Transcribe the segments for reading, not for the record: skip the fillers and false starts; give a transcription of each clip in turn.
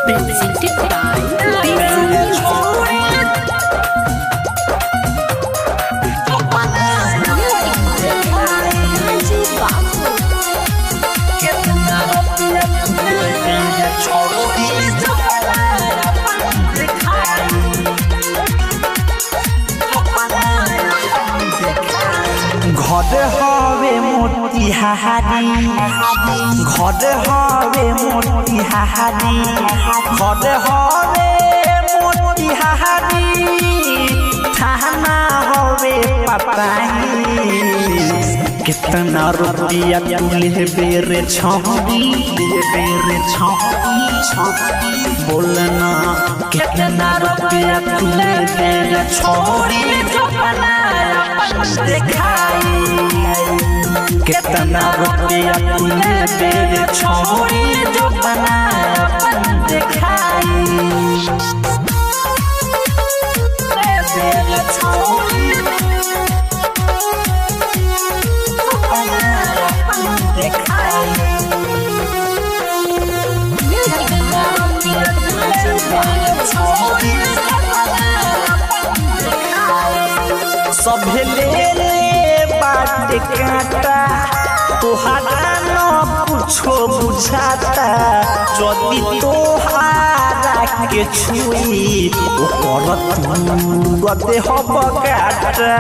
Presented by घर हवे मोतिहारी घर हवे मोतिहारी घर हवे मोतिहारी थाना हवे पपाही कितना रुपया तुले बेरे छौरी बेरे छौरी बोलना कितना रुपया तुले बेरे छौरी दिखाई कितना रुपया तुले बेरे छौरी जो बना दिखाई बेरे छौरी सभे ले बात काटा तोहरा न कुछो बुझाता जदि तोहरा के छुई ओकर गदे हब काटा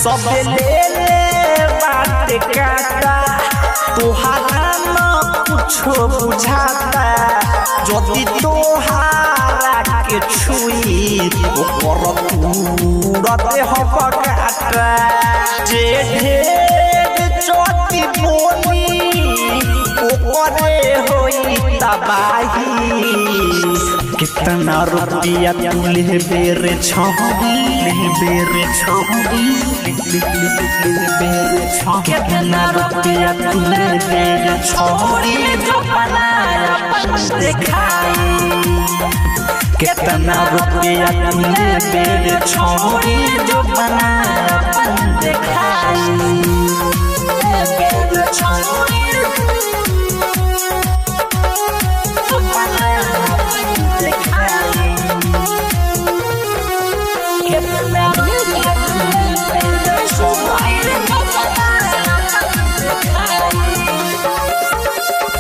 सभे ले बात काटा तोहरा न कुछो बुझाता जदि तोहरा के छुई ओकर तुरते हब काटा जे ढेर चोटी बोली ओकरे होई तबाही कितना रुपया तुले बेरे छौरी बेरे छौरी बेरे छौरी कितना रुपया तुले बेरे छौरी जो बनाया दिखाई कितना रुपया तुले बेरे छौरी जो बनाया दिखाई बेरे छौरी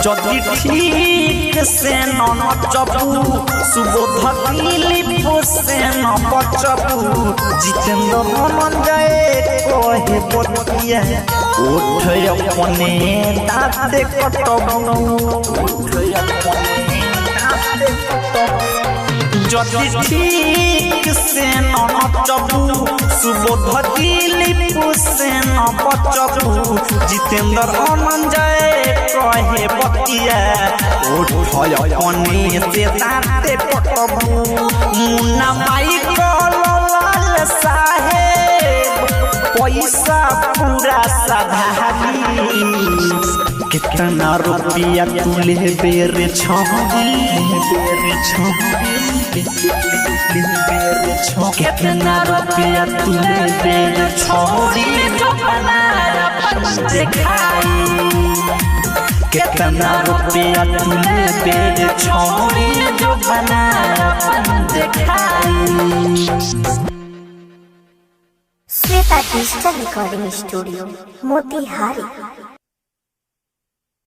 जदि ठीक से न नचबू सुबोध दिलीप से न बचबू जितेंद्र धनंजय कहे बतिया उठ अपने दाँते कटबू जदि ठीक से न नचबू सुबोध दिलीप से न बचबू जितेंद्र धनंजय कहे बतिया उठ अपने से दाँते कटबू मुन्ना माई लाल साहेब पैसा पूरा साधारी कितना रुपया तुले बेरे छौरी बेरे छौरी कितना रुपया तुले बेरे छौरी जो बनाया दिखाई कितना रुपया तुले बेरे छौरी जो बनाया दिखाई Shweta digital recording studio Motihari.